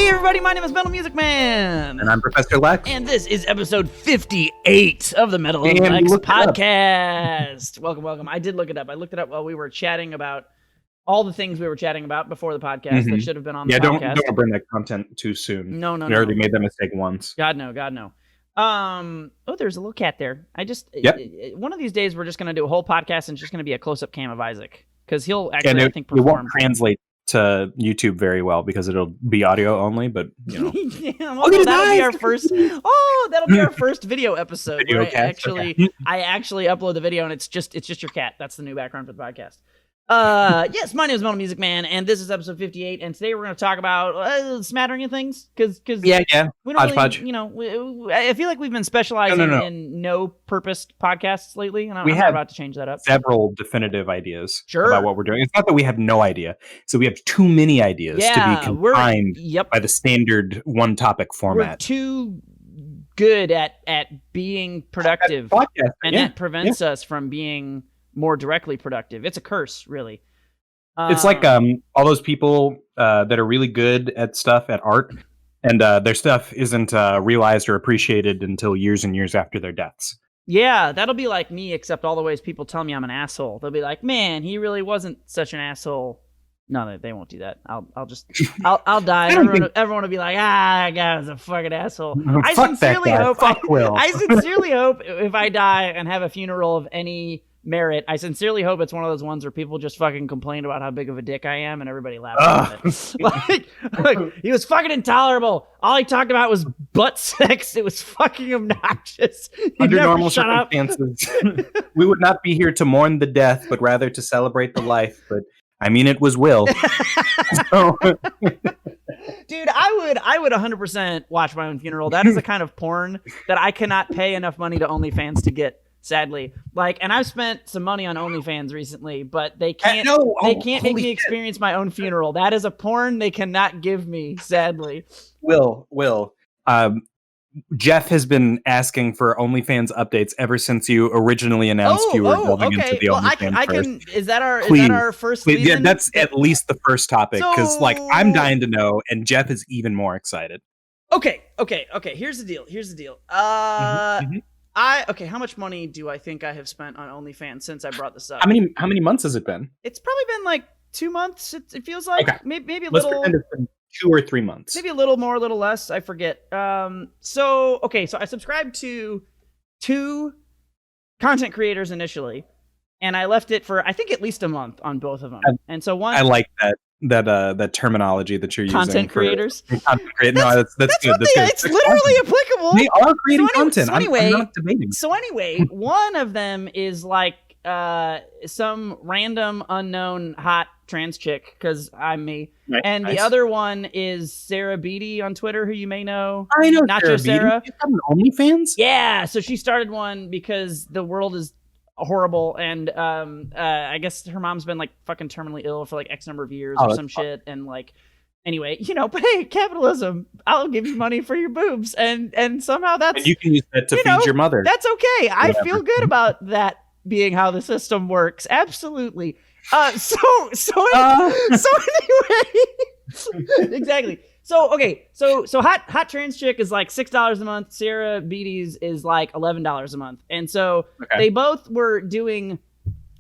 Hey everybody, my name is MetalMusicMan. And I'm Professor Lex. And this is episode 58 of the Metal Lex podcast. Welcome. I did look it up. I looked it up while we were chatting about all the things we were chatting about before the podcast that should have been on the podcast. Don't bring that content too soon. No. We already made that mistake once. God no. There's a little cat there. One of these days we're just going to do a whole podcast and it's just going to be a close-up cam of Isaac. Because he'll actually, I think, perform. It won't translate to YouTube very well because it'll be audio only, but you know. That'll be our first. That'll be our first video episode. Video where I actually upload the video and it's just your cat. That's the new background for the podcast. Yes, my name is MetalMusicMan, and this is episode 58. And today we're going to talk about smattering of things because we don't really, I feel like we've been specializing in no-purposed podcasts lately, and I'm about to change that up. Several definitive ideas about what we're doing. It's not that we have no idea, so we have too many ideas to be confined by the standard one-topic format. We're too good at being productive, and that prevents us from being more directly productive. It's a curse, really. It's like all those people that are really good at stuff, at art, and their stuff isn't realized or appreciated until years and years after their deaths. Yeah, that'll be like me, except all the ways people tell me I'm an asshole. They'll be like, "Man, he really wasn't such an asshole." No, they won't do that. I'll die. Everyone will be like, that guy was a fucking asshole. I sincerely hope if I die and have a funeral of any merit, I sincerely hope it's one of those ones where people just fucking complain about how big of a dick I am and everybody laughs at it. like, he was fucking intolerable. All he talked about was butt sex. It was fucking obnoxious. Under normal circumstances, we would not be here to mourn the death, but rather to celebrate the life. But I mean, it was Will. Dude, I would 100% watch my own funeral. That is the kind of porn that I cannot pay enough money to OnlyFans to get. Sadly, and I've spent some money on OnlyFans recently, but they can't make me experience my own funeral. That is a porn they cannot give me, sadly. Will, Jeff has been asking for OnlyFans updates ever since you originally announced you were delving into the OnlyFans. Is that our first? Please, yeah, that's at least the first topic because I'm dying to know, and Jeff is even more excited. Okay. Here's the deal. How much money do I think I have spent on OnlyFans since I brought this up? How many months has it been? It's probably been like 2 months. It feels like maybe a Let's little. pretend it's been 2 or 3 months. Maybe a little more, a little less. I forget. So I subscribed to 2 content creators initially, and I left it for I think at least a month on both of them. And so one, I like that terminology that you're using. Content creators. Content creators. No, that's good. It's literally applicable. They are creating content. I'm not debating. So anyway, one of them is like some random unknown hot trans chick because I'm me, and the other one is Sarah Beatty on Twitter, who you may know. I know Nacho Sarah. She's got an OnlyFans. Yeah, so she started one because the world is horrible, and I guess her mom's been like fucking terminally ill for like X number of years or some shit, and like anyway, but hey, capitalism, I'll give you money for your boobs, and somehow that's, and you can use that to feed your mother. That's okay. I feel good about that being how the system works. Absolutely. So anyway, exactly. So okay, so hot trans chick is like $6 a month. Sarah Beatty's is like $11 a month, and so they both were doing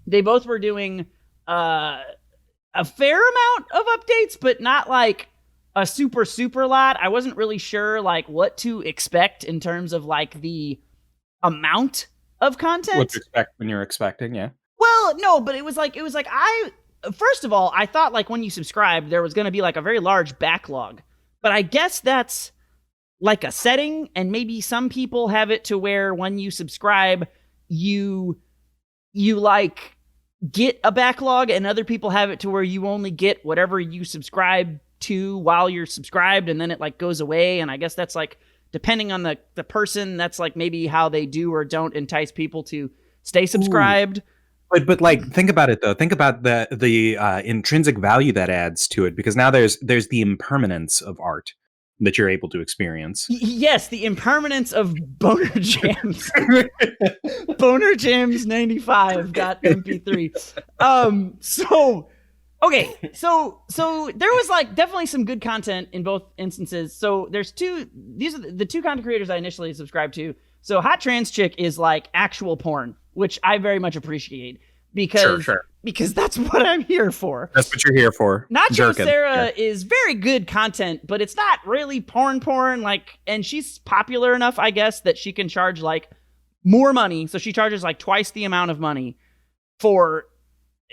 a fair amount of updates, but not like a super lot. I wasn't really sure like what to expect in terms of like the amount of content. What to expect when you're expecting, yeah. Well, no, but it was like first of all, I thought like when you subscribed there was going to be like a very large backlog. But I guess that's like a setting, and maybe some people have it to where when you subscribe, you like get a backlog, and other people have it to where you only get whatever you subscribe to while you're subscribed, and then it like goes away. And I guess that's like depending on the person, that's like maybe how they do or don't entice people to stay subscribed. Ooh. But like think about it though. Think about the intrinsic value that adds to it, because now there's the impermanence of art that you're able to experience. Yes, the impermanence of Boner Jams. Boner Jams 95.mp3. So Okay, so there was like definitely some good content in both instances. So there's two. These are the two content creators I initially subscribed to. So Hot Trans Chick is like actual porn, which I very much appreciate because that's what I'm here for. That's what you're here for. Nacho Jerkin. Sarah is very good content, but it's not really porn. Like, and she's popular enough, I guess, that she can charge like more money. So she charges like twice the amount of money for.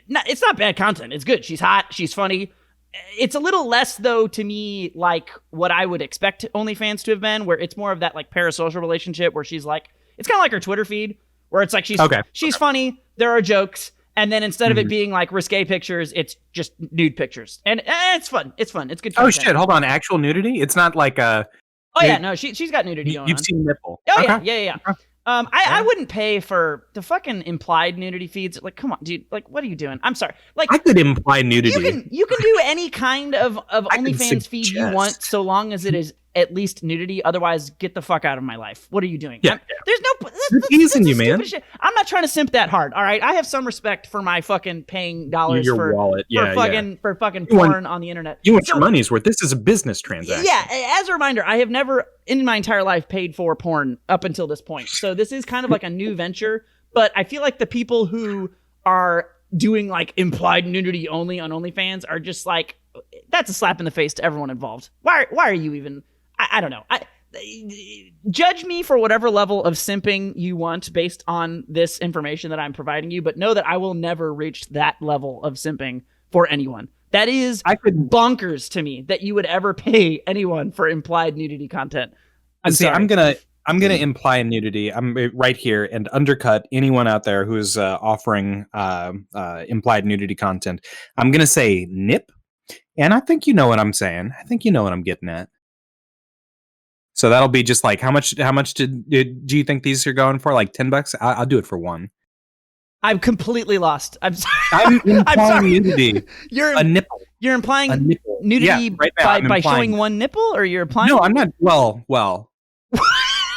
It's not bad content. It's good. She's hot. She's funny. It's a little less, though, to me, like what I would expect OnlyFans to have been, where it's more of that like parasocial relationship where she's like, it's kind of like her Twitter feed, where it's like she's funny. There are jokes. And then instead of it being like risque pictures, it's just nude pictures. And it's fun. It's fun. It's good content. Oh, shit. Hold on. Actual nudity? It's not like a... Oh, yeah. No, she's got nudity going on. You've seen nipple. Oh, okay. Yeah. I wouldn't pay for the fucking implied nudity feeds. Like, come on, dude. Like, what are you doing? I'm sorry. Like, I could imply nudity. You can do any kind of OnlyFans feed you want, so long as it is at least nudity. Otherwise, get the fuck out of my life. What are you doing? Yeah. There's no. That's teasing you, man. Shit. I'm not trying to simp that hard. All right, I have some respect for my fucking paying dollars your wallet. for fucking porn on the internet. You want your money's worth. This is a business transaction. Yeah. As a reminder, I have never in my entire life paid for porn up until this point. So this is kind of like a new venture. But I feel like the people who are doing like implied nudity only on OnlyFans are just like, that's a slap in the face to everyone involved. Why are you even? I don't know. Judge me for whatever level of simping you want based on this information that I'm providing you, but know that I will never reach that level of simping for anyone. That is bonkers to me that you would ever pay anyone for implied nudity content. I'm gonna imply nudity. I'm right here and undercut anyone out there who's offering implied nudity content. I'm gonna say nip, and I think you know what I'm saying. I think you know what I'm getting at. So that'll be just like how much do you think these are going for? Like $10? I'll do it for one. I'm completely lost. I'm implying nudity. You're a nipple. You're implying nudity by showing one nipple, or you're implying? No, I'm not. Well.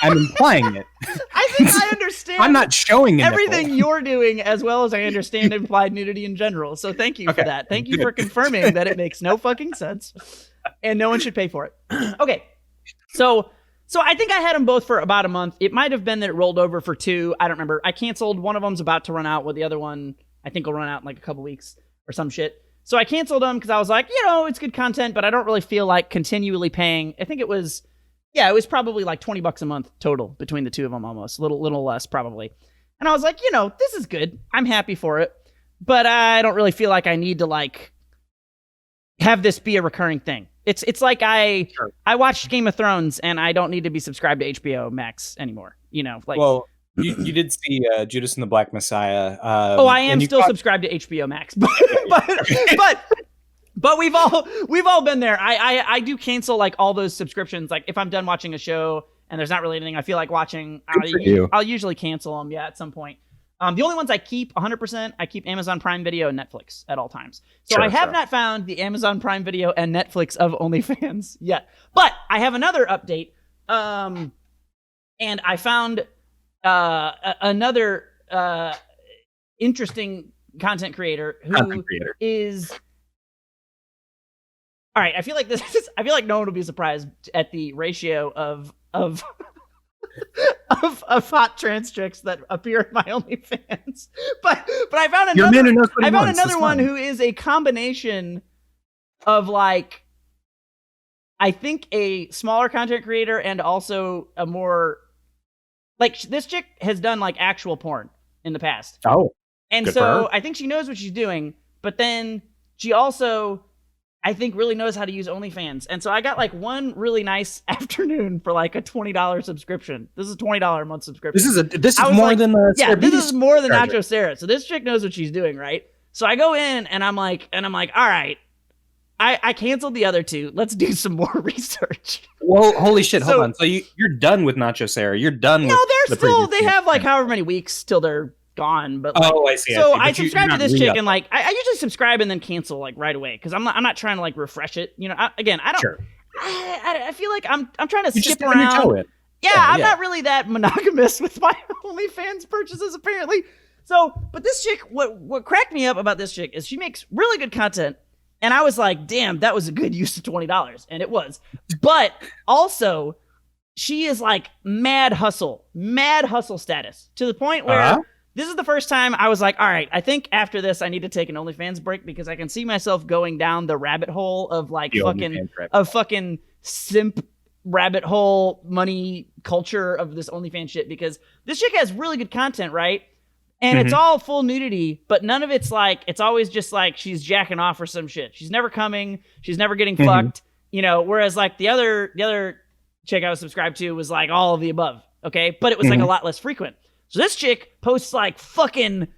I'm implying it. I think I understand. I'm not showing everything you're doing as well as I understand implied nudity in general. So thank you for that. Thank you for confirming that it makes no fucking sense and no one should pay for it. Okay. So I think I had them both for about a month. It might have been that it rolled over for 2. I don't remember. I canceled. One of them's about to run out, with the other one I think will run out in like a couple weeks or some shit. So I canceled them because I was like, it's good content, but I don't really feel like continually paying. I think it was probably like $20 a month total between the two of them, almost. A little less probably. And I was like, this is good. I'm happy for it. But I don't really feel like I need to like have this be a recurring thing. It's like I watched Game of Thrones and I don't need to be subscribed to HBO Max anymore. Well, you did see Judas and the Black Messiah. I am still subscribed to HBO Max, but we've all been there. I do cancel like all those subscriptions. Like if I'm done watching a show and there's not really anything I feel like watching, I'll usually cancel them. Yeah, at some point. The only ones I keep 100%, I keep Amazon Prime Video and Netflix at all times. So I have not found the Amazon Prime Video and Netflix of OnlyFans yet. But I have another update. And I found another interesting content creator who is... All right, I feel like no one will be surprised at the ratio of hot trans chicks that appear in my OnlyFans. But I found another one who is a combination of like, I think a smaller content creator and also a more like, this chick has done like actual porn in the past. Oh, and so I think she knows what she's doing, but then she also, I think, really knows how to use OnlyFans. And so I got like one really nice afternoon for like a $20 subscription. This is a $20 a month subscription. This is more than this is more than Nacho Sarah. So this chick knows what she's doing, right? So I go in and I'm like, all right, I canceled the other two. Let's do some more research. Well, holy shit, hold on. So you're done with Nacho Sarah. You're done with they have like however many weeks till they're gone, but like, I see. So I subscribe to this chick, and like I usually subscribe and then cancel like right away because I'm not trying to like refresh it. I don't. Sure. I feel like I'm trying to skip around. Yeah, I'm not really that monogamous with my OnlyFans purchases apparently. So, but this chick, what cracked me up about this chick is she makes really good content. And I was like, damn, that was a good use of $20. And it was. But also, she is like mad hustle status to the point where this is the first time I was like, all right, I think after this, I need to take an OnlyFans break because I can see myself going down the rabbit hole of like fucking simp rabbit hole money culture of this OnlyFans shit, because this chick has really good content, right? And it's all full nudity, but none of it's like, it's always just like she's jacking off or some shit. She's never coming. She's never getting fucked, you know, whereas like the other chick I was subscribed to was like all of the above. Okay. But it was like a lot less frequent. So this chick posts like fucking,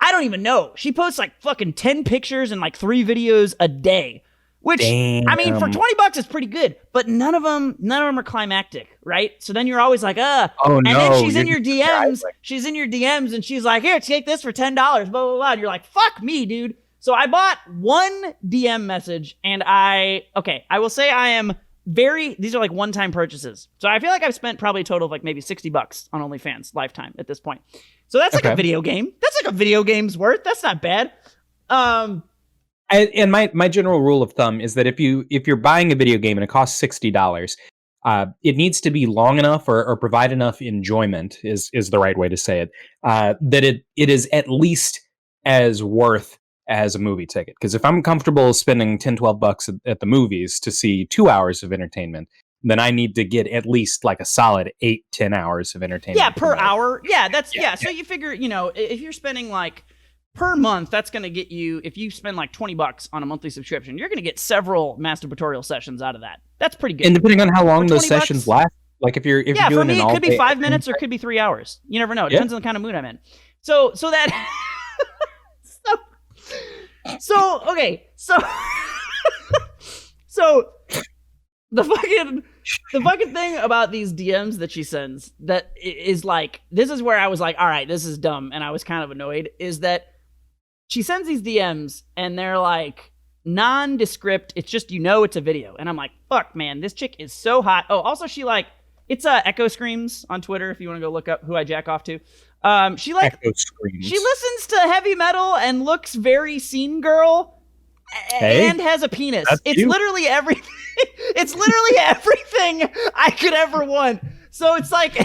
I don't even know. She posts like fucking 10 pictures and like 3 videos a day, which I mean, for $20 is pretty good, but none of them are climactic. Right. So then you're always like, oh no. And then she's in your DMs. She's in your DMs and she's like, here, take this for $10, blah, blah, blah. And you're like, fuck me, dude. So I bought one DM message and I will say I am these are like one-time purchases. So I feel like I've spent probably a total of like maybe $60 on OnlyFans lifetime at this point. So that's like a video game. That's like a video game's worth. That's not bad. And my general rule of thumb is that if you're buying a video game and it costs $60, it needs to be long enough or provide enough enjoyment is the right way to say it, that it is at least as worth as a movie ticket. Because if I'm comfortable spending $10-12 at the movies to see 2 hours of entertainment, then I need to get at least like a solid 8-10 hours of entertainment. Yeah, per hour. Yeah, that's So you figure, you know, if you're spending like per month, that's going to get you, if you spend like $20 on a monthly subscription, you're going to get several masturbatorial sessions out of that. That's pretty good. And depending on how long those sessions last, like if you're doing for me, it could be 5 minutes or it could be 3 hours. You never know. It depends on the kind of mood I'm in. So that so the fucking thing about these DMs that she sends that is like, this is where I was like, all right, this is dumb, and I was kind of annoyed, is that she sends these DMs and they're like nondescript. It's just, you know, it's a video, and I'm like, fuck, man, this chick is so hot. Oh, also she like, it's Echo Screams on Twitter if you want to go look up who I jack off to. She like she listens to heavy metal and looks very scene girl and has a penis. It's literally everything. It's literally everything I could ever want. So it's like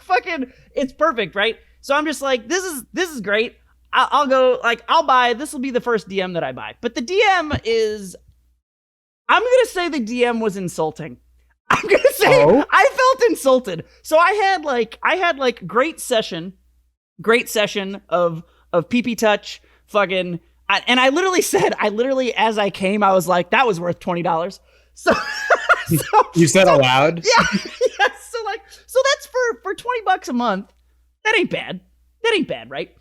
fucking, it's perfect, right? So I'm just like, this is great. I'll go, like, I'll buy, this will be the first DM that I buy. But the DM is, I'm going to say the DM was insulting. I'm going to say I felt insulted. So I had like great session of PP touch, fucking, and I literally said, as I came, I was like, that was worth $20. So you said aloud? Yeah. So that's for $20 a month. That ain't bad, right?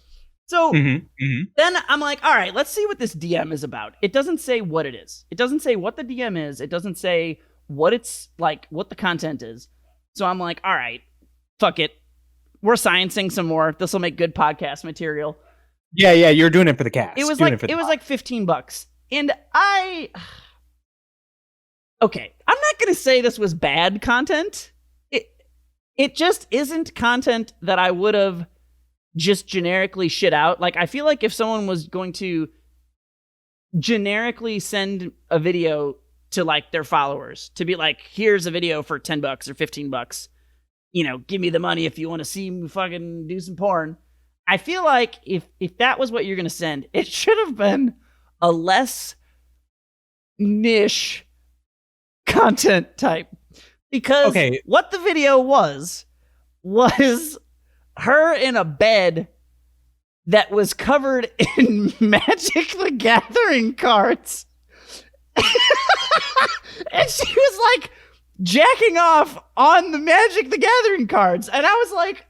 So then I'm like, all right, let's see what this DM is about. It doesn't say what it is. It doesn't say what the DM is. It doesn't say what it's like, what the content is. So I'm like, all right, fuck it. We're sciencing some more. This will make good podcast material. Yeah, you're doing it for the cast. It was like $15. And okay, I'm not going to say this was bad content. It just isn't content that I would have just generically shit out. Like, I feel like if someone was going to generically send a video to like their followers to be like, here's a video for $10 or $15, you know, give me the money if you want to see me fucking do some porn. I feel like if that was what you're going to send, it should have been a less niche content type, because what the video was her in a bed that was covered in Magic the Gathering cards. And she was like jacking off on the Magic the Gathering cards. And I was like,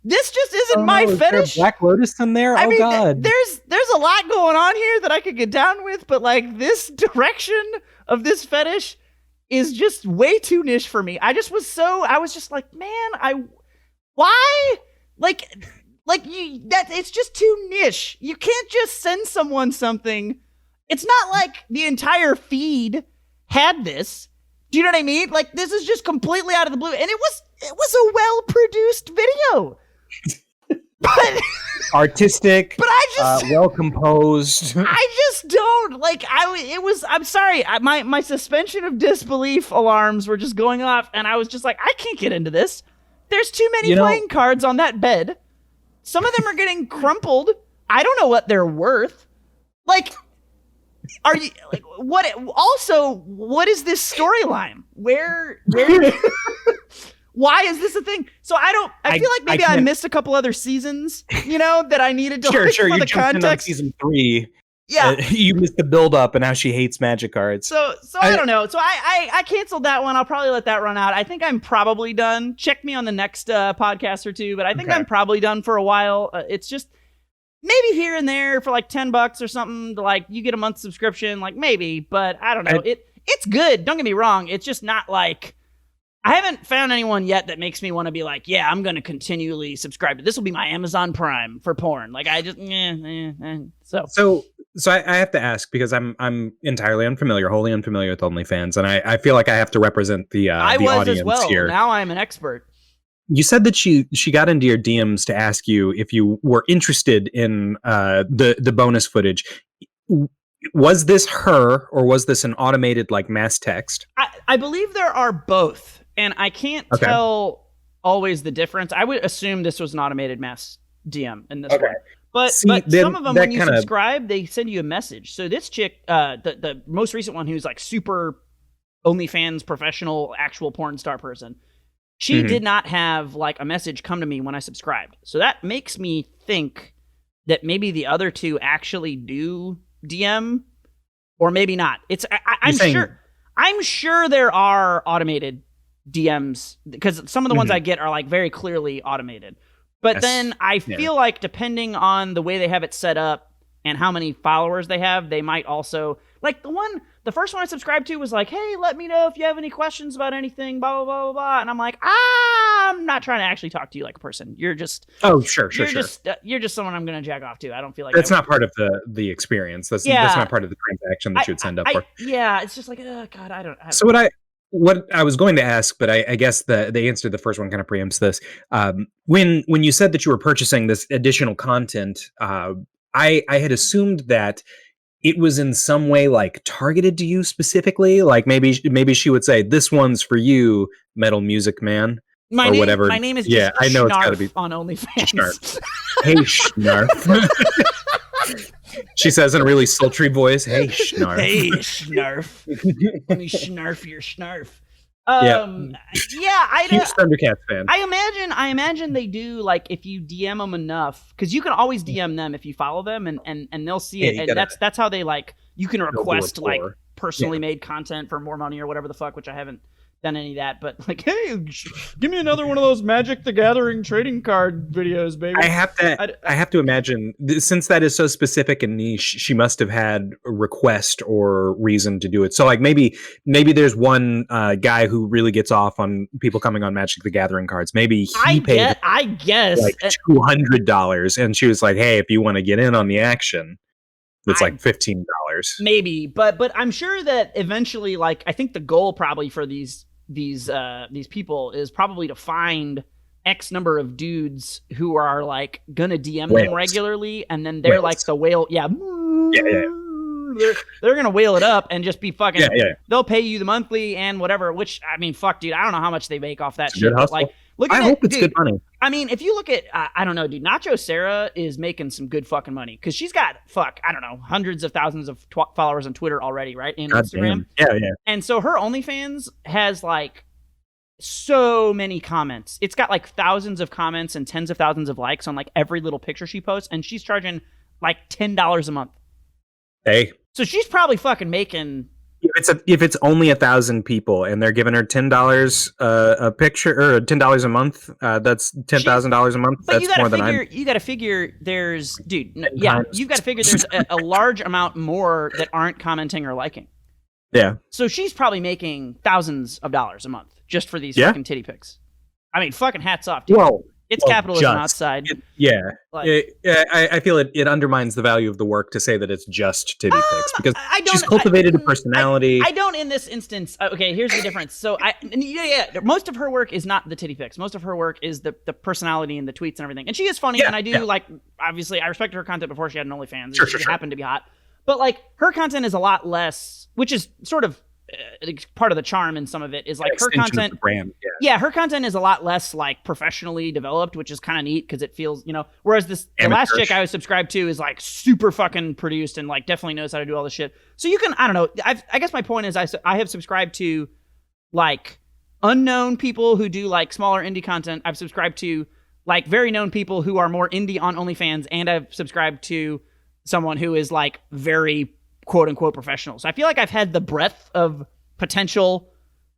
this just isn't my fetish. Black Lotus in there? I mean, God. There's a lot going on here that I could get down with, but like this direction of this fetish is just way too niche for me. I was just like, man, why? Like it's just too niche. You can't just send someone something. It's not like the entire feed had this. Do you know what I mean? Like, this is just completely out of the blue. And it was a well-produced video. But artistic, but I just well composed. I just don't like. I'm sorry. My suspension of disbelief alarms were just going off, and I was just like, I can't get into this. There's too many playing cards on that bed. Some of them are getting crumpled. I don't know what they're worth. Like, are you like what? Also, what is this storyline? Where? Why is this a thing? So I feel like maybe I missed a couple other seasons, that I needed to sure. for You the jumped in on context. season 3. Yeah, you missed the build up and how she hates magic cards. So I don't know. So I canceled that one. I'll probably let that run out. I think I'm probably done. Check me on the next podcast or two, but I think I'm probably done for a while. It's just maybe here and there for like $10 or something to like you get a month subscription, like maybe, but I don't know. It's good. Don't get me wrong. It's just not like I haven't found anyone yet that makes me want to be like, yeah, I'm going to continually subscribe to this. Will be my Amazon Prime for porn. Like I just So I have to ask because I'm entirely wholly unfamiliar with OnlyFans, and I feel like I have to represent the audience as well. here. Now I'm an expert. You said that she got into your DMs to ask you if you were interested in the bonus footage. Was this her or was this an automated like mass text? I believe there are both, and I can't tell always the difference. I would assume this was an automated mass DM in this one. But some of them, when you subscribe, they send you a message. So this chick, the most recent one, who's like super OnlyFans professional, actual porn star person, she did not have like a message come to me when I subscribed. So that makes me think that maybe the other two actually do DM, or maybe not. I'm sure there are automated DMs because some of the ones I get are like very clearly automated. But then I feel like depending on the way they have it set up and how many followers they have, they might also like the first one I subscribed to was like, hey, let me know if you have any questions about anything, blah, blah, blah, blah, blah. And I'm like, I'm not trying to actually talk to you like a person. You're just, sure. You're just someone I'm going to jack off to. I don't feel like that's not part of the experience. That's not part of the transaction that you would sign up for. Yeah. It's just like, oh God, I don't. So what I was going to ask, but I guess the answer to the first one kind of preempts this. When you said that you were purchasing this additional content, I had assumed that it was in some way like targeted to you specifically. Like maybe she would say, "This one's for you, MetalMusicMan," or whatever. My name is just I know it's got to be on OnlyFans. Schnarf. Hey, Schnarf. She says in a really sultry voice, "Hey, Schnarf." Hey, Schnarf. Let me Schnarf your Schnarf. Huge Thundercats fan. I imagine they do like if you DM them enough, because you can always DM them if you follow them, and they'll see it, and that's how they like. You can request like personally made content for more money or whatever the fuck, which I haven't done any of that, but like, hey, give me another one of those Magic the Gathering trading card videos, baby. I have to imagine, since that is so specific and niche, she must have had a request or reason to do it. So like maybe there's one guy who really gets off on people coming on Magic the Gathering cards. Maybe he paid I guess like $200, and she was like, hey, if you want to get in on the action, it's like $15. Maybe, but I'm sure that eventually, like, I think the goal probably for these people is probably to find X number of dudes who are like gonna DM them regularly, and then they're like the whale. Yeah. They're gonna whale it up and just be fucking. They'll pay you the monthly and whatever. Which I mean, fuck, dude. I don't know how much they make off that shit. But like, look at I hope it's good money. I mean, if you look at, I don't know, dude. Nacho Sarah is making some good fucking money because she's got I don't know, hundreds of thousands of followers on Twitter already, right? And Instagram. Damn. Yeah. And so her OnlyFans has like so many comments. It's got like thousands of comments and tens of thousands of likes on like every little picture she posts, and she's charging like $10 a month. Hey. So she's probably fucking making. If it's only 1,000 people and they're giving her $10 a picture or $10 a month, that's $10,000 a month. That's more than you got to figure there's you've got to figure there's a large amount more that aren't commenting or liking. Yeah. So she's probably making thousands of dollars a month just for these fucking titty pics. I mean, fucking hats off, dude. Well, It's capitalism outside. I feel it undermines the value of the work to say that it's just titty pics, because she's cultivated a personality. I don't in this instance. Okay, here's the difference. So most of her work is not the titty pics. Most of her work is the personality and the tweets and everything. And she is funny, and I do like. Obviously, I respect her content before she had an OnlyFans. She happened to be hot, but like her content is a lot less, which is sort of part of the charm in some of it is like her content. Her content is a lot less like professionally developed, which is kind of neat because it feels, whereas the last chick I was subscribed to is like super fucking produced and like definitely knows how to do all this shit. So you can, I don't know. I guess my point is I have subscribed to like unknown people who do like smaller indie content. I've subscribed to like very known people who are more indie on OnlyFans, and I've subscribed to someone who is like very quote unquote professional. So I feel like I've had the breadth of potential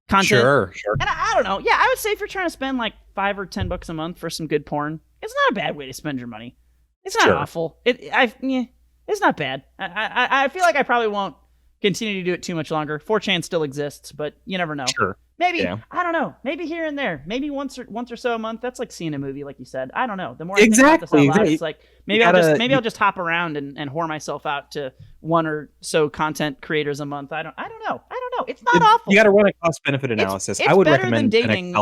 content. Sure. And I don't know. Yeah, I would say if you're trying to spend like $5 or $10 a month for some good porn, it's not a bad way to spend your money. It's not awful. It's not bad. I feel like I probably won't continue to do it too much longer. 4chan still exists, but you never know. Sure. Maybe, I don't know. Maybe here and there. Maybe once or so a month. That's like seeing a movie, like you said. I don't know. The more I think about this out loud, it's like maybe I'll just hop around and whore myself out to one or so content creators a month. I don't know. It's not awful. You got to run a cost benefit analysis. I would recommend dating.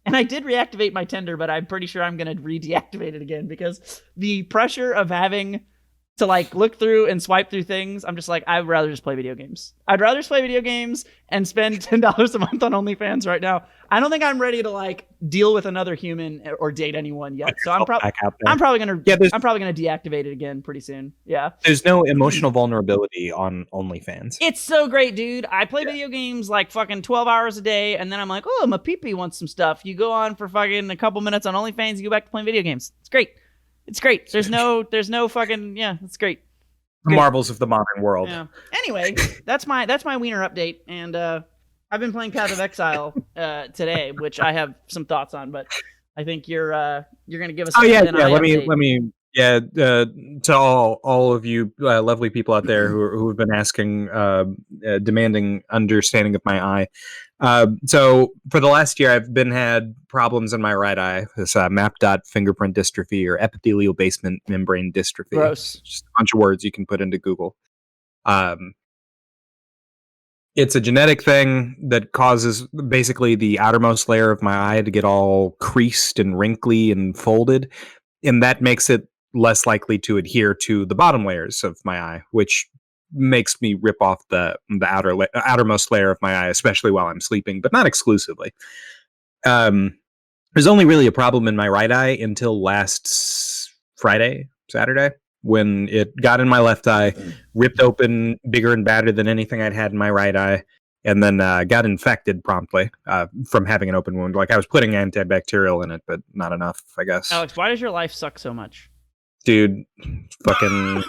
And I did reactivate my Tinder, but I'm pretty sure I'm going to redeactivate it again because the pressure of having to like look through and swipe through things, I'm just like, I'd rather just play video games. I'd rather just play video games and spend $10 a month on OnlyFans right now. I don't think I'm ready to like deal with another human or date anyone yet. So I'm probably gonna deactivate it again pretty soon. Yeah. There's no emotional vulnerability on OnlyFans. It's so great, dude. I play video games like fucking 12 hours a day, and then I'm like, oh, my pee-pee wants some stuff. You go on for fucking a couple minutes on OnlyFans, you go back to playing video games. It's great. It's great. There's no fucking, it's great. The marvels of the modern world. Yeah. Anyway, that's my wiener update, and I've been playing Path of Exile today, which I have some thoughts on, but I think you're gonna give us. Let me. To all of you lovely people out there who have been asking, demanding understanding of my eye. So for the last year, I've had problems in my right eye. This map dot fingerprint dystrophy or epithelial basement membrane dystrophy. Gross. Just a bunch of words you can put into Google. It's a genetic thing that causes basically the outermost layer of my eye to get all creased and wrinkly and folded, and that makes it less likely to adhere to the bottom layers of my eye, which makes me rip off the outermost layer of my eye, especially while I'm sleeping, but not exclusively. There's only really a problem in my right eye until last Saturday, when it got in my left eye, ripped open bigger and badder than anything I'd had in my right eye, and then got infected promptly from having an open wound. Like I was putting antibacterial in it, but not enough, I guess. Alex, why does your life suck so much? Dude, fucking...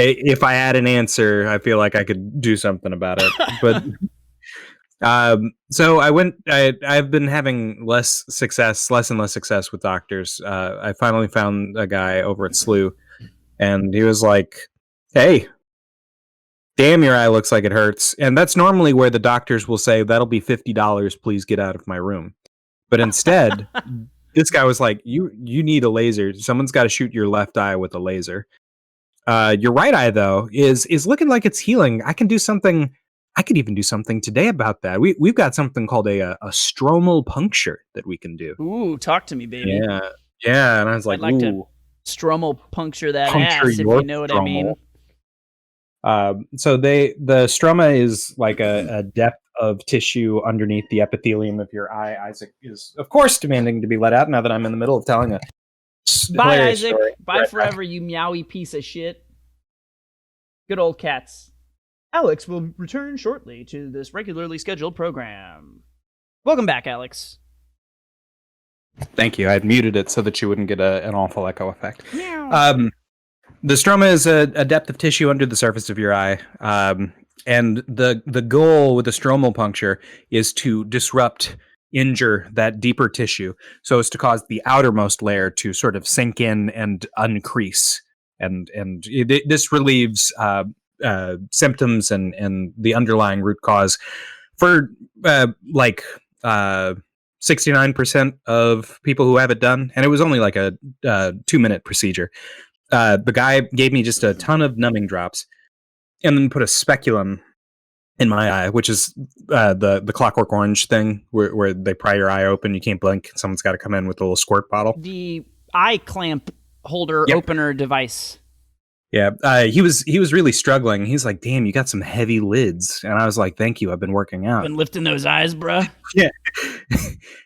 If I had an answer, I feel like I could do something about it. But so I've been having less and less success with doctors. I finally found a guy over at SLU, and he was like, "Hey, damn, your eye looks like it hurts." And that's normally where the doctors will say, "That'll be $50. Please get out of my room." But instead, this guy was like, "You need a laser. Someone's got to shoot your left eye with a laser." Your right eye, though, is looking like it's healing. I could even do something today about that. We've got something called a stromal puncture that we can do. Ooh, talk to me, baby. Yeah. And I was like, I'd like to stromal puncture that ass, if you know what I mean. So the stroma is like a depth of tissue underneath the epithelium of your eye. Isaac is, of course, demanding to be let out now that I'm in the middle of telling a Bye, Isaac. Story. Bye forever, you meowy piece of shit. Good old cats. Alex will return shortly to this regularly scheduled program. Welcome back, Alex. Thank you. I had muted it so that you wouldn't get an awful echo effect. Meow. The stroma is a depth of tissue under the surface of your eye. And the goal with the stromal puncture is to injure that deeper tissue so as to cause the outermost layer to sort of sink in and uncrease. And this relieves symptoms and the underlying root cause for 69% of people who have it done, and it was only like a 2-minute procedure. The guy gave me just a ton of numbing drops and then put a speculum in my eye, which is the Clockwork Orange thing where they pry your eye open. You can't blink. Someone's got to come in with a little squirt bottle. The eye clamp holder opener device. Yeah, he was really struggling. He's like, "Damn, you got some heavy lids," and I was like, "Thank you, I've been working out." Been lifting those eyes, bro. Yeah.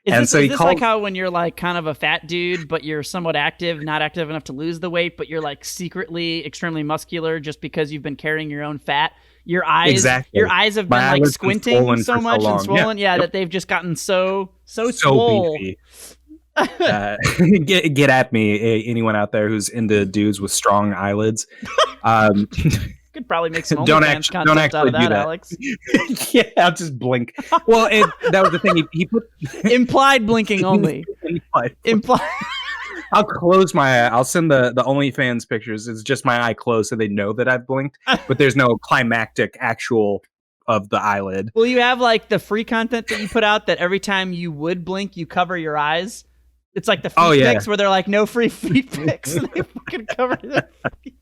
Is this like how when you're like kind of a fat dude, but you're somewhat active, not active enough to lose the weight, but you're like secretly extremely muscular just because you've been carrying your own fat? Your eyes have been like squinting so much and swollen, that they've just gotten so swole. Beefy. Get at me, anyone out there who's into dudes with strong eyelids. Could probably make some OnlyFans content out of that, Alex. Yeah, I'll just blink. Well, that was the thing. He put implied blinking only. Implied. I'll close my eye. I'll send the OnlyFans pictures. It's just my eye closed, so they know that I've blinked. But there's no climactic actual of the eyelid. Will you have like the free content that you put out that every time you would blink, you cover your eyes? It's like the feet pics where they're like, no free feet pics. And they fucking cover their feet.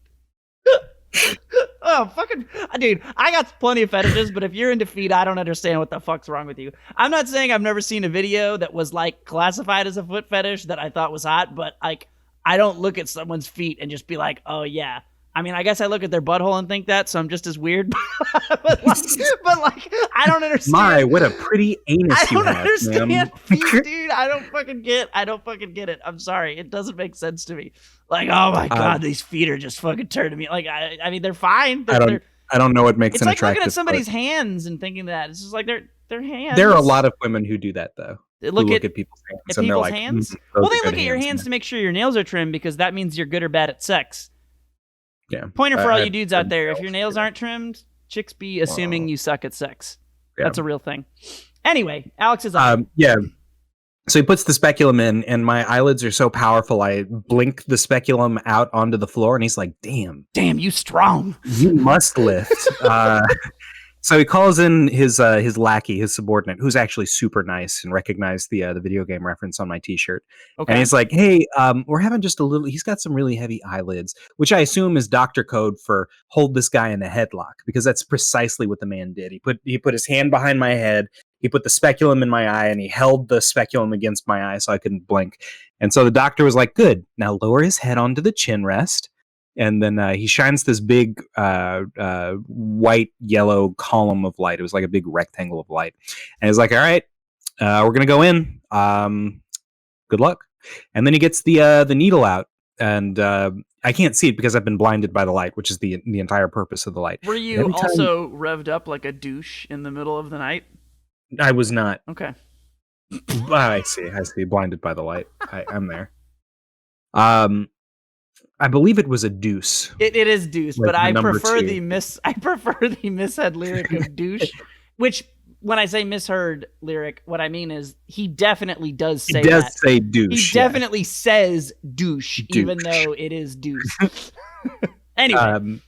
Oh, fucking, dude, I got plenty of fetishes, but if you're into feet, I don't understand what the fuck's wrong with you. I'm not saying I've never seen a video that was like classified as a foot fetish that I thought was hot, but like, I don't look at someone's feet and just be like, oh yeah. I mean, I guess I look at their butthole and think that, so I'm just as weird. but like, I don't understand. My, what a pretty anus you have, I don't understand feet, dude. I don't fucking get it. I'm sorry. It doesn't make sense to me. Like, oh my God, these feet are just fucking turning me. Like, I mean, they're fine. I don't know what makes an attractive. It's like looking at somebody's hands and thinking that. It's just like their hands. There are a lot of women who do that, though. They look at people's hands. At people's hands? Well, they look at your hands to make sure your nails are trimmed because that means you're good or bad at sex. Yeah. Pointer for all you dudes out there. If your nails aren't trimmed, chicks be assuming you suck at sex. Yeah. That's a real thing. Anyway, Alex is on. Yeah. So he puts the speculum in, and my eyelids are so powerful, I blink the speculum out onto the floor, and he's like, damn, you strong. You must lift. So he calls in his lackey, his subordinate, who's actually super nice and recognized the video game reference on my t-shirt. Okay. And he's like, hey, we're having just a little, he's got some really heavy eyelids, which I assume is doctor code for hold this guy in a headlock, because that's precisely what the man did. He put his hand behind my head, he put the speculum in my eye, and he held the speculum against my eye so I couldn't blink. And so the doctor was like, good, now lower his head onto the chin rest. And then he shines this big white yellow column of light. It was like a big rectangle of light. And he's like, all right, we're going to go in. Good luck. And then he gets the needle out. And I can't see it because I've been blinded by the light, which is the entire purpose of the light. Were you also revved up like a douche in the middle of the night? I was not. Okay. I see. Blinded by the light. I'm there. I believe it was a deuce. It is deuce, like, but I prefer the misheard lyric of douche, which when I say misheard lyric, what I mean is he definitely does say that. He does say douche. He definitely says douche, even though it is deuce. Anyway.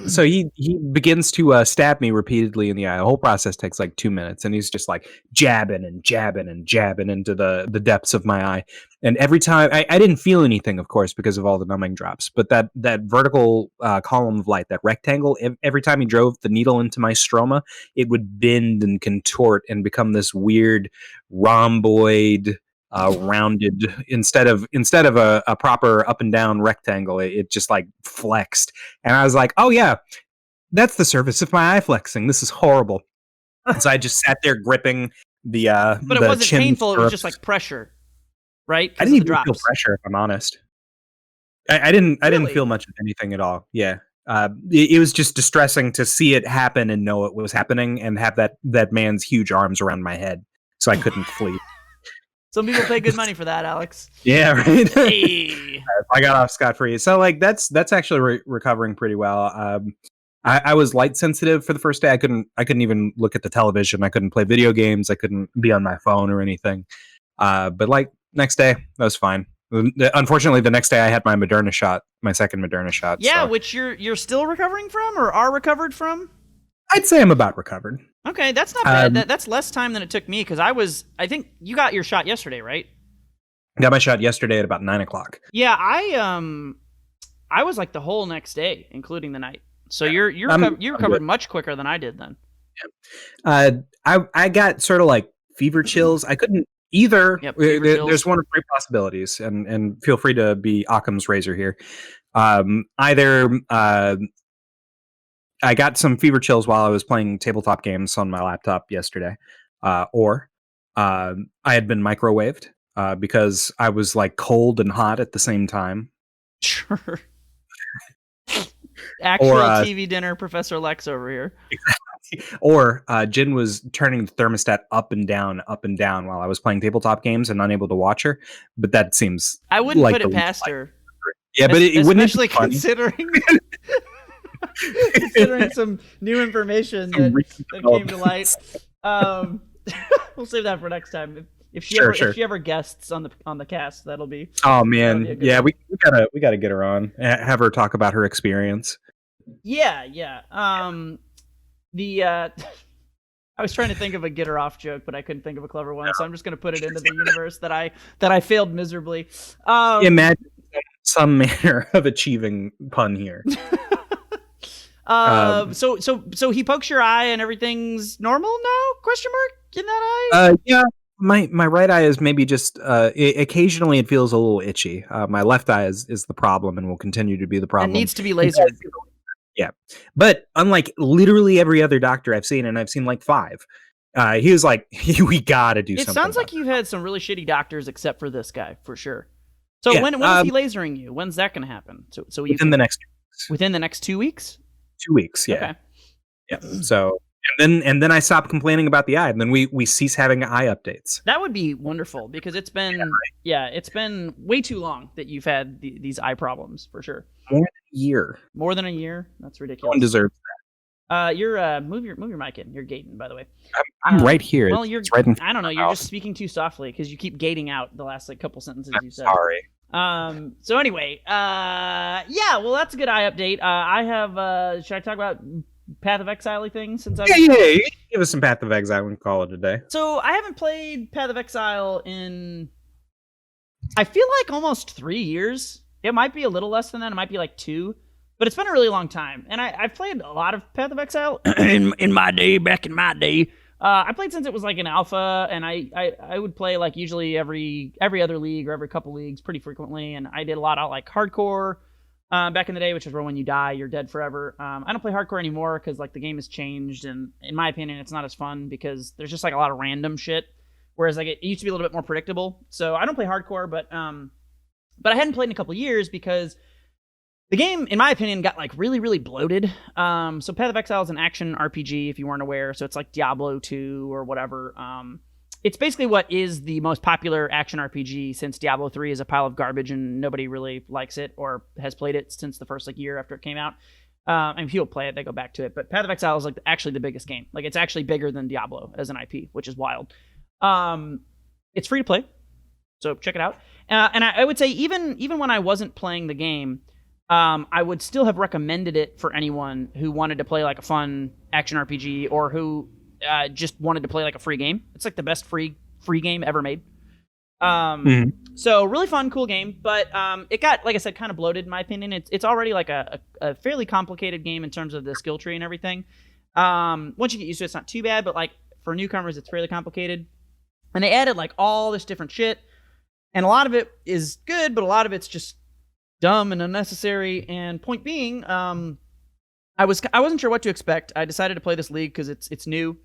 So he begins to stab me repeatedly in the eye. The whole process takes like 2 minutes, and he's just like jabbing and jabbing and jabbing into the depths of my eye. And every time, I didn't feel anything, of course, because of all the numbing drops. But that vertical column of light, that rectangle, every time he drove the needle into my stroma, it would bend and contort and become this weird rhomboid, rounded, instead of a proper up and down rectangle, it just like flexed. And I was like, oh yeah, that's the surface of my eye flexing. This is horrible. So I just sat there gripping the but it wasn't painful. It was just like pressure, right? I didn't even feel pressure, if I'm honest. I didn't feel much of anything at all. Yeah. It was just distressing to see it happen and know it was happening and have that man's huge arms around my head, so I couldn't flee. Some people pay good money for that, Alex. Yeah, right. Hey. I got off scot-free. So like that's actually recovering pretty well. I was light sensitive for the first day. I couldn't even look at the television. I couldn't play video games. I couldn't be on my phone or anything. But like next day, that was fine. Unfortunately, the next day I had my second Moderna shot. Yeah, so. Which you're still recovering from or are recovered from? I'd say I'm about recovered. Okay, that's not bad. That's less time than it took me because I think you got your shot yesterday, right? Got my shot yesterday at about 9 o'clock. Yeah, I was like the whole next day, including the night. So you recovered much quicker than I did then. I got sort of like fever chills. I couldn't either. Yep, There's one of three possibilities, and feel free to be Occam's razor here. Either I got some fever chills while I was playing tabletop games on my laptop yesterday, or I had been microwaved because I was like cold and hot at the same time. Sure. Actual TV dinner, Professor Lex over here. Or Jin was turning the thermostat up and down while I was playing tabletop games and unable to watch her. But that seems I wouldn't put it past her. Yeah, but it wouldn't, especially considering considering some new information that came to light. We'll save that for next time. If she ever guests on the cast, that'll be. Oh man, yeah, we gotta get her on. Have her talk about her experience. Yeah. I was trying to think of a get her off joke, but I couldn't think of a clever one, so I'm just gonna put it into the universe that I failed miserably. Imagine some manner of achieving pun here. So he pokes your eye and everything's normal now? Question mark in that eye? Yeah. My right eye is maybe just occasionally it feels a little itchy. My left eye is the problem and will continue to be the problem. It needs to be lasered. Yeah. But unlike literally every other doctor I've seen, and I've seen like 5, he was like, we gotta do something. It sounds like you've had some really shitty doctors except for this guy, for sure. So when is he lasering you? When's that going to happen? So within the next 2 weeks. Within the next 2 weeks? 2 weeks, yeah. Okay. Yeah. So and then I stopped complaining about the eye, and then we cease having eye updates. That would be wonderful because it's been it's been way too long that you've had these eye problems for sure. More than a year. More than a year? That's ridiculous. No one deserves that. You're move your mic in. You're gating, by the way. I'm right here. Well, it's right in I don't know. You're just speaking too softly because you keep gating out the last couple sentences you said. Sorry. So anyway, well, that's a good eye update. I have. Should I talk about Path of Exile things? Yeah. Give us some Path of Exile and call it a day. So I haven't played Path of Exile in, I feel like almost 3 years. It might be a little less than that. It might be like 2. But it's been a really long time, and I've played a lot of Path of Exile in my day. Back in my day, I played since it was like an alpha, and I would play like usually every other league or every couple leagues pretty frequently, and I did a lot of like hardcore back in the day, which is where when you die you're dead forever. I don't play hardcore anymore because like the game has changed, and in my opinion it's not as fun because there's just like a lot of random shit, whereas like it used to be a little bit more predictable. So I don't play hardcore, but I hadn't played in a couple years because the game, in my opinion, got like really, really bloated. So Path of Exile is an action RPG, if you weren't aware. So it's like Diablo 2 or whatever. It's basically what is the most popular action RPG since Diablo 3 is a pile of garbage and nobody really likes it or has played it since the first like year after it came out. And people play it, they go back to it. But Path of Exile is like actually the biggest game. Like it's actually bigger than Diablo as an IP, which is wild. It's free to play, so check it out. And I would say even when I wasn't playing the game, I would still have recommended it for anyone who wanted to play like a fun action RPG or who just wanted to play like a free game. It's like the best free game ever made. So really fun, cool game, but it got, like I said, kind of bloated in my opinion. It's already like a fairly complicated game in terms of the skill tree and everything. Once you get used to it, it's not too bad, but like for newcomers, it's fairly complicated. And they added like all this different shit, and a lot of it is good, but a lot of it's just dumb and unnecessary. And point being, I wasn't sure what to expect. I decided to play this league because it's new.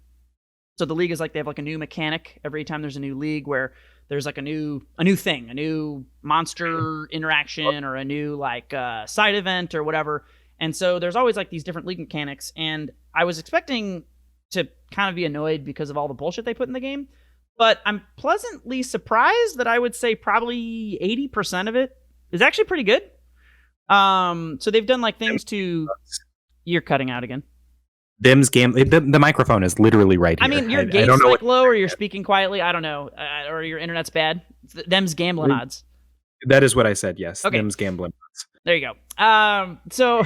So the league is like they have like a new mechanic every time there's a new league where there's like a new thing, a new monster interaction or a new like side event or whatever. And so there's always like these different league mechanics. And I was expecting to kind of be annoyed because of all the bullshit they put in the game. But I'm pleasantly surprised that I would say probably 80% of it is actually pretty good. So they've done like things to... You're cutting out again. Them's game. The microphone is literally right here. I mean, your gain's like low, or you're speaking quietly. I don't know, or your internet's bad. Them's gambling odds. That is what I said. Yes. Okay. Them's gambling odds. There you go. So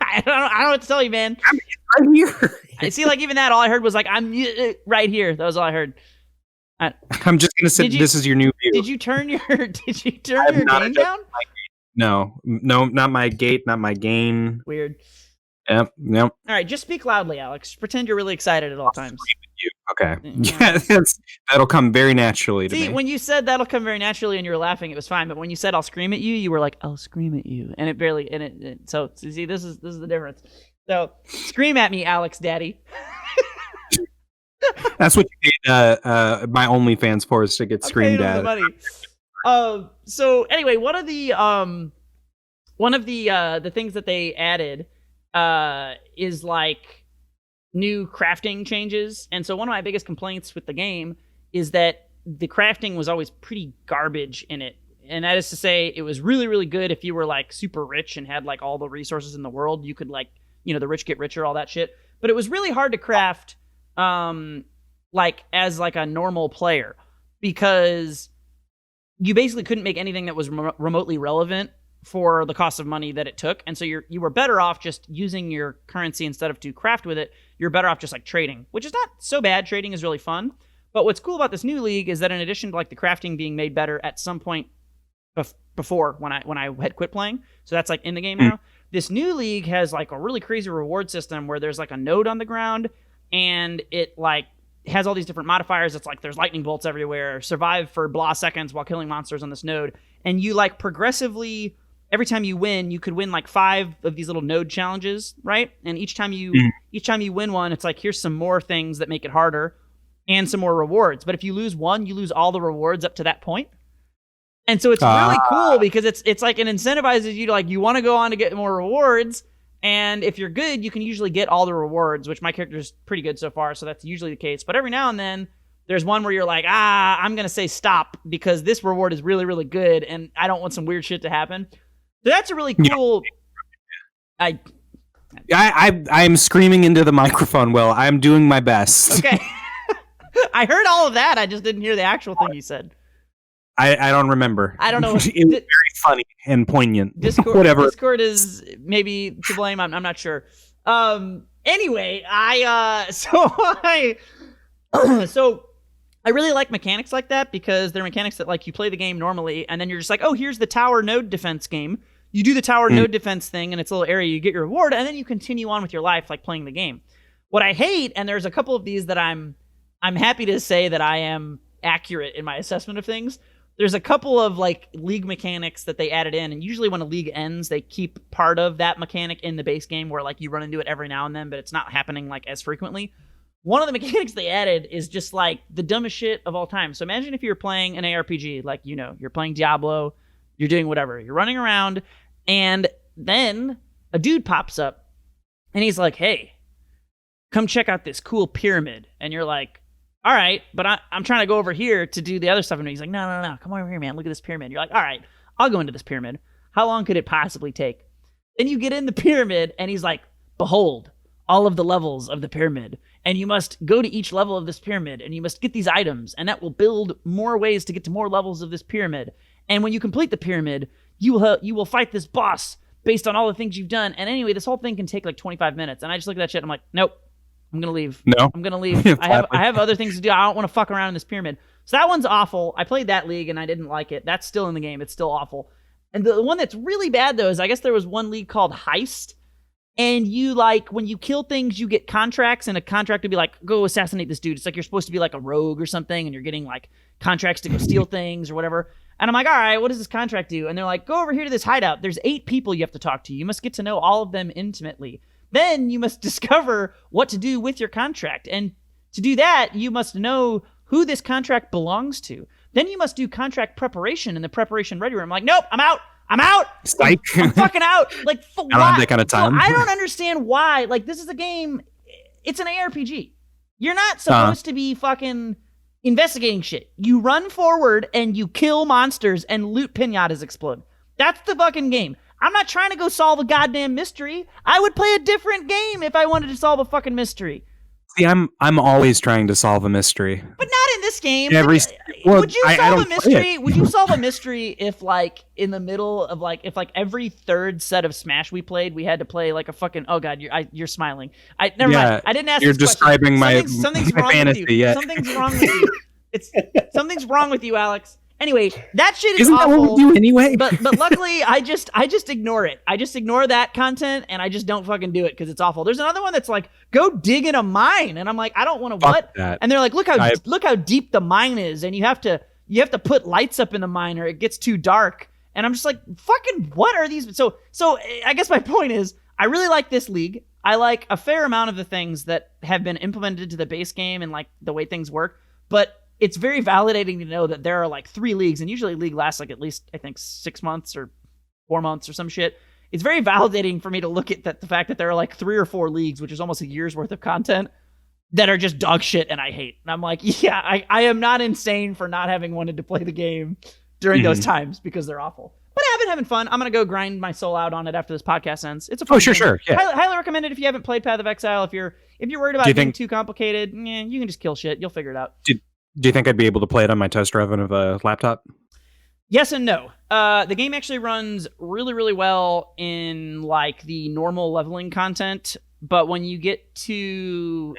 I don't know what to tell you, man. I'm right here. I see, like, even that, all I heard was like, I'm right here. That was all I heard. I'm just gonna say this is your new view. Did you turn your gain down? No, not my gate, not my gain. Weird. Yep. All right, just speak loudly, Alex. Pretend you're really excited at all times. Okay. Yeah, that'll come very naturally to me. See, when you said that'll come very naturally and you were laughing, it was fine. But when you said I'll scream at you, you were like, I'll scream at you, and it barely. So see, this is the difference. So scream at me, Alex, Daddy. That's what you paid my OnlyFans for, is to get screamed at. Money. So anyway, one of the things that they added is like new crafting changes. And so one of my biggest complaints with the game is that the crafting was always pretty garbage in it. And that is to say, it was really, really good if you were like super rich and had like all the resources in the world. You could, like, you know, the rich get richer, all that shit. But it was really hard to craft like as like a normal player, because you basically couldn't make anything that was remotely relevant for the cost of money that it took. And so you were better off just using your currency instead of to craft with it. You're better off just like trading, which is not so bad. Trading is really fun. But what's cool about this new league is that in addition to like the crafting being made better at some point before when I had quit playing, so that's like in the game now, this new league has like a really crazy reward system where there's like a node on the ground, and it like has all these different modifiers. It's like there's lightning bolts everywhere, survive for blah seconds while killing monsters on this node, and you like progressively, every time you win, you could win like 5 of these little node challenges, right? And each time you win one, it's like, here's some more things that make it harder and some more rewards. But if you lose one, you lose all the rewards up to that point. And so it's really cool because it's like it incentivizes you to, like, you want to go on to get more rewards. And if you're good, you can usually get all the rewards, which my character is pretty good so far, so that's usually the case. But every now and then, there's one where you're like, I'm going to say stop because this reward is really, really good, and I don't want some weird shit to happen. So that's a really cool... I'm screaming into the microphone, Will. I'm doing my best. Okay. I heard all of that. I just didn't hear the actual thing you said. I don't remember. I don't know. It was very funny and poignent. Whatever. Discord is maybe to blame. I'm not sure. Anyway, so I really like mechanics like that, because they're mechanics that, like, you play the game normally and then you're just like, oh, here's the tower node defense game. You do the tower node defense thing and it's a little area, you get your reward, and then you continue on with your life like playing the game. What I hate, and there's a couple of these that I'm happy to say that I am accurate in my assessment of things. There's a couple of like league mechanics that they added in, and usually when a league ends, they keep part of that mechanic in the base game where like you run into it every now and then, but it's not happening like as frequently. One of the mechanics they added is just like the dumbest shit of all time. So imagine if you're playing an ARPG, like, you know, you're playing Diablo, you're doing whatever, you're running around, and then a dude pops up and he's like, hey, come check out this cool pyramid. And you're like, all right, but I'm trying to go over here to do the other stuff. And he's like, no, come over here, man. Look at this pyramid. You're like, all right, I'll go into this pyramid. How long could it possibly take? Then you get in the pyramid, and he's like, behold, all of the levels of the pyramid. And you must go to each level of this pyramid, and you must get these items, and that will build more ways to get to more levels of this pyramid. And when you complete the pyramid, you will fight this boss based on all the things you've done. And anyway, this whole thing can take like 25 minutes. And I just look at that shit, and I'm like, nope. I'm going to leave. No. I'm going to leave. I have other things to do. I don't want to fuck around in this pyramid. So that one's awful. I played that league and I didn't like it. That's still in the game. It's still awful. And the one that's really bad, though, is I guess there was one league called Heist. And you, like, when you kill things, you get contracts, and a contract would be like, go assassinate this dude. It's like you're supposed to be like a rogue or something, and you're getting like contracts to go steal things or whatever. And I'm like, all right, what does this contract do? And they're like, go over here to this hideout. There's 8 people you have to talk to. You must get to know all of them intimately. Then you must discover what to do with your contract. And to do that, you must know who this contract belongs to. Then you must do contract preparation in the preparation ready room. I'm like, nope, I'm out. Psych. I'm fucking out. Like, I don't have that kind of time. I don't understand why. Like, this is a game. It's an ARPG. You're not supposed to be fucking investigating shit. You run forward and you kill monsters and loot pinatas explode. That's the fucking game. I'm not trying to go solve a goddamn mystery. I would play a different game if I wanted to solve a fucking mystery. See, I'm always trying to solve a mystery. But not in this game. Would you solve a mystery? Would you solve a mystery if, like, in the middle of, like, if like every third set of Smash we played, we had to play like a fucking? Oh God, you're smiling. Never mind. I didn't ask. You're describing something's my wrong fantasy. With you. Yeah. Something's wrong with you. Something's wrong with you, Alex. Anyway, that shit is Isn't awful. That what we do anyway? but luckily, I just ignore it. I just ignore that content, and I just don't fucking do it because it's awful. There's another one that's like, go dig in a mine, and I'm like, I don't want to what? That. And they're like, look how deep the mine is, and you have to put lights up in the mine or it gets too dark. And I'm just like, fucking what are these? So I guess my point is, I really like this league. I like a fair amount of the things that have been implemented to the base game and like the way things work, but it's very validating to know that there are like 3 leagues, and usually a league lasts like at least, I think, 6 months or 4 months or some shit. It's very validating for me to look at the fact that there are like 3 or 4 leagues, which is almost a year's worth of content, that are just dog shit and I hate. And I'm like, yeah, I am not insane for not having wanted to play the game during those times because they're awful. But I've been having fun. I'm going to go grind my soul out on it after this podcast ends. It's a fun game. Sure. Yeah. Highly recommend it if you haven't played Path of Exile. If you're worried about it being too complicated, you can just kill shit. You'll figure it out. Do you think I'd be able to play it on my toaster oven of a laptop? Yes and no. The game actually runs really, really well in like the normal leveling content, but when you get to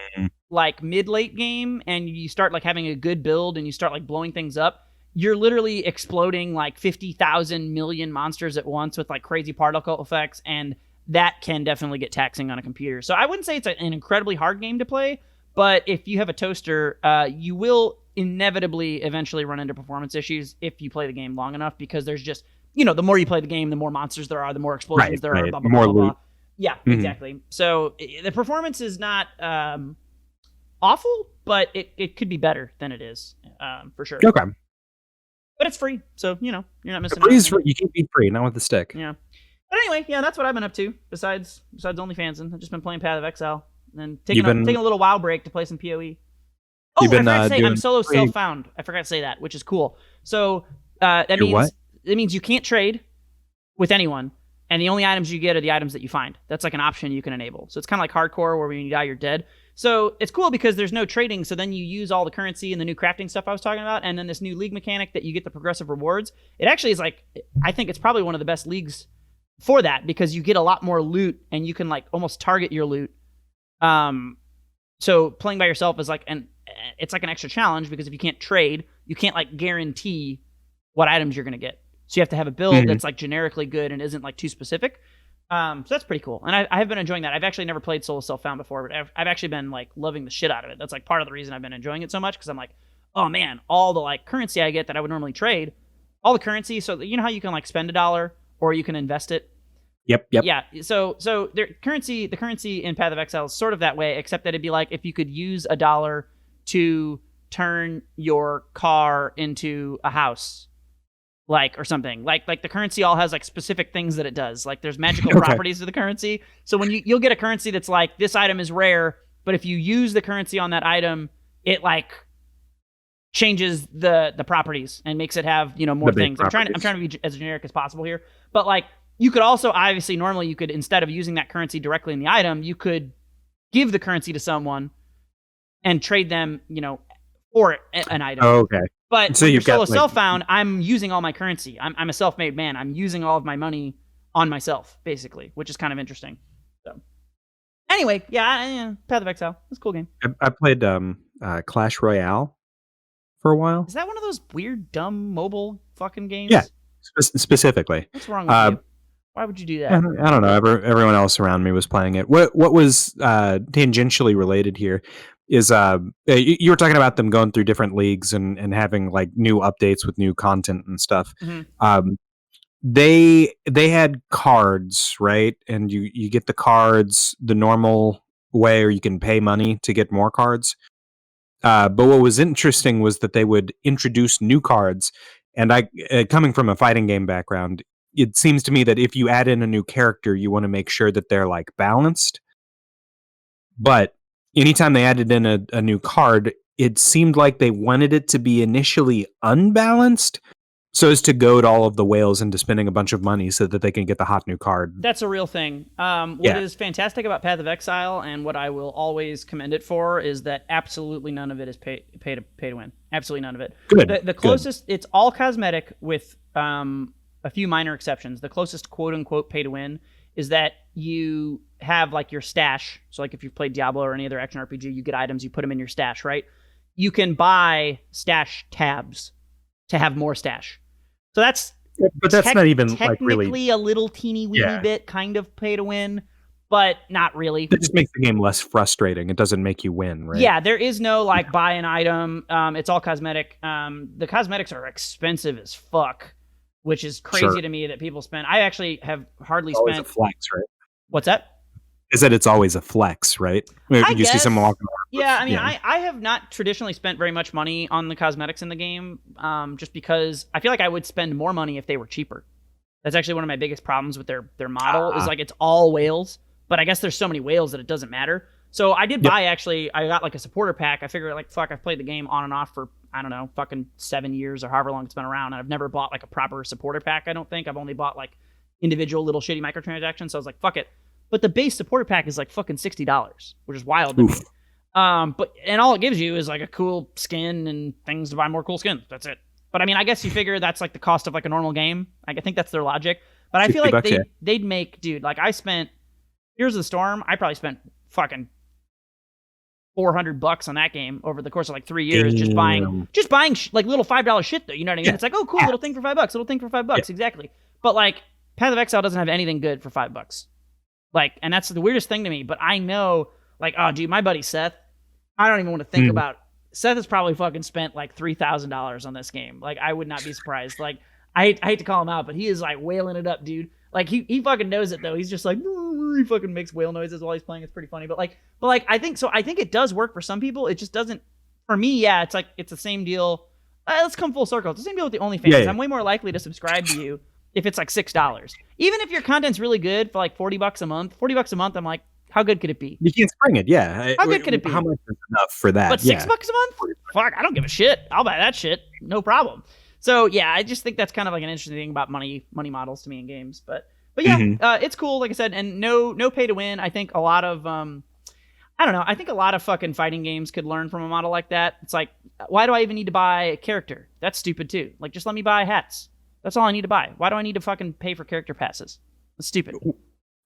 like mid-late game and you start like having a good build and you start like blowing things up, you're literally exploding like 50,000 million monsters at once with like crazy particle effects, and that can definitely get taxing on a computer. So I wouldn't say it's an incredibly hard game to play, but if you have a toaster, you will inevitably eventually run into performance issues if you play the game long enough, because there's just, the more you play the game, the more monsters there are, the more explosions there are, blah, blah, more blah, blah, loot. blah. Yeah, exactly. So the performance is not awful, but it could be better than it is, for sure. Okay. But it's free, so, you're not missing out. You can't be free, not with the stick. Yeah. But anyway, yeah, that's what I've been up to, besides OnlyFans, and I've just been playing Path of Exile, and taking a little WoW break to play some PoE. Oh, I forgot to say, I'm solo self-found. I forgot to say that, which is cool. So that means you can't trade with anyone, and the only items you get are the items that you find. That's like an option you can enable. So it's kind of like hardcore, where when you die, you're dead. So it's cool because there's no trading, so then you use all the currency and the new crafting stuff I was talking about, and then this new league mechanic that you get the progressive rewards. It actually is like, I think it's probably one of the best leagues for that, because you get a lot more loot, and you can like almost target your loot. So playing by yourself is like it's like an extra challenge, because if you can't trade, you can't like guarantee what items you're going to get. So you have to have a build that's like generically good and isn't like too specific. So that's pretty cool. And I have been enjoying that. I've actually never played Solo Self-Found before, but I've actually been like loving the shit out of it. That's like part of the reason I've been enjoying it so much, because I'm like, oh man, all the like currency I get that I would normally trade, all the currency. So you know how you can like spend $1 or you can invest it? Yep. Yeah. So the currency in Path of Exile is sort of that way, except that it'd be like if you could use $1 to turn your car into a house, like, or something. Like the currency all has like specific things that it does. Like there's magical properties to the currency. So when you'll get a currency that's like, this item is rare, but if you use the currency on that item, it like changes the properties and makes it have, more things. I'm trying to be as generic as possible here, but like, you could also, obviously, normally you could, instead of using that currency directly in the item, you could give the currency to someone and trade them, for an item. Oh, okay. But so you've got self-found, I'm using all my currency. I'm a self-made man. I'm using all of my money on myself, basically, which is kind of interesting. So, anyway, yeah, Path of Exile. It's a cool game. I played Clash Royale for a while. Is that one of those weird, dumb mobile fucking games? Yeah, specifically. What's wrong with you? Why would you do that? I don't know. Everyone else around me was playing it. What was tangentially related here is you were talking about them going through different leagues and having like new updates with new content and stuff. Mm-hmm. They had cards, right? And you get the cards the normal way, or you can pay money to get more cards. But what was interesting was that they would introduce new cards. And coming from a fighting game background, it seems to me that if you add in a new character, you want to make sure that they're like balanced. But anytime they added in a new card, it seemed like they wanted it to be initially unbalanced, So as to goad all of the whales into spending a bunch of money so that they can get the hot new card. That's a real thing. What is fantastic about Path of Exile, and what I will always commend it for, is that absolutely none of it is pay to win. Absolutely none of it. Good. The closest, it's all cosmetic with a few minor exceptions. The closest quote unquote pay to win is that you have like your stash. So like if you've played Diablo or any other action RPG, you get items, you put them in your stash, right? You can buy stash tabs to have more stash. So that's not even like really technically a little teeny weeny bit kind of pay to win, but not really. It just makes the game less frustrating. It doesn't make you win, right? Yeah, there is no like buy an item. It's all cosmetic. The cosmetics are expensive as fuck, which is crazy to me that people spend. I actually have hardly always spent. A flex, right? What's that? Is that it's always a flex, right? I you guess. See someone walking around. Yeah, I mean, I have not traditionally spent very much money on the cosmetics in the game, just because I feel like I would spend more money if they were cheaper. That's actually one of my biggest problems with their model is like it's all whales, but I guess there's so many whales that it doesn't matter. So I did buy I got like a supporter pack. I figured like fuck, I've played the game on and off for I don't know, fucking 7 years or however long it's been around, and I've never bought like a proper supporter pack. I don't think I've only bought like individual little shitty microtransactions. So I was like, fuck it. But the base supporter pack is like fucking $60, which is wild to me. But all it gives you is like a cool skin and things to buy more cool skins. That's it. But I mean, I guess you figure that's like the cost of like a normal game. I think that's their logic. But I feel like they'd make, dude, like I spent Here's the Storm. I probably spent fucking $400 on that game over the course of like 3 years, just buying like little $5 shit though. You know what I mean? Yeah. It's like, oh cool, little thing for $5, little thing for $5, exactly. But like Path of Exile doesn't have anything good for $5. Like, and that's the weirdest thing to me. But I know, like, oh, dude, my buddy Seth, I don't even want to think about. Seth has probably fucking spent like $3,000 on this game. Like, I would not be surprised. Like, I hate to call him out, but he is like wailing it up, dude. Like, he fucking knows it though. He's just like, he fucking makes whale noises while he's playing. It's pretty funny. But I think so. I think it does work for some people. It just doesn't. For me, yeah, it's like it's the same deal. Let's come full circle. It's the same deal with the OnlyFans. I'm way more likely to subscribe to you if it's like $6. Even if your content's really good for like $40 a month. $40 a month, I'm like, how good could it be? You can't spring it, yeah. How good could it be? How much is enough for that? But $6 a month? Fuck, I don't give a shit. I'll buy that shit. No problem. So yeah, I just think that's kind of like an interesting thing about money models to me in games. But yeah, it's cool, like I said, and no pay to win. I think a lot of I don't know. I think a lot of fucking fighting games could learn from a model like that. It's like, why do I even need to buy a character? That's stupid too. Like, just let me buy hats. That's all I need to buy. Why do I need to fucking pay for character passes? That's stupid.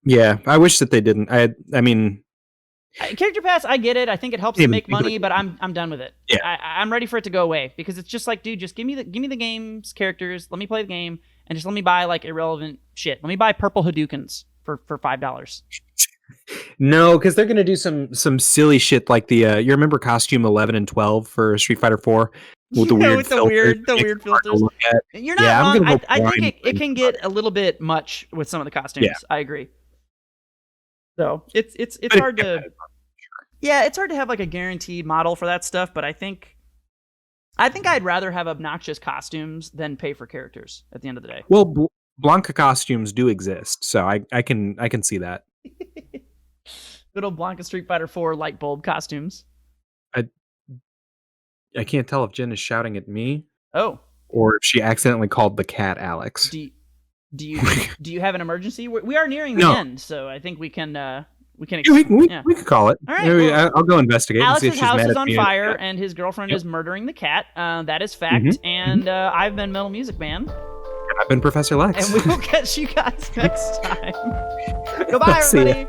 Yeah, I wish that they didn't. I mean, character pass, I get it. I think it helps to make money, but I'm done with it. Yeah. I'm ready for it to go away because it's just like, dude, just give me the game's characters. Let me play the game and just let me buy like irrelevant shit. Let me buy purple Hadoukens for $5. No, because they're gonna do some silly shit like the you remember costume 11 and 12 for Street Fighter 4 with the weird filters. You're not wrong. I think it can get a little bit much with some of the costumes. Yeah. I agree. So it's hard to it's hard to have like a guaranteed model for that stuff. But I think I'd rather have obnoxious costumes than pay for characters at the end of the day. Well, Blanca costumes do exist, so I can see that. Good old Blanca Street Fighter 4 light bulb costumes. I can't tell if Jen is shouting at me. Oh. Or if she accidentally called the cat Alex. Do you have an emergency? We are nearing the end, so I think we can we can call it. All right. I'll go investigate. Alex's and see if she's house mad is at on me fire, and his girlfriend is murdering the cat. That is fact. And I've been MetalMusicMan. And I've been Professor Lex. And we will catch you guys next time. Goodbye, everybody.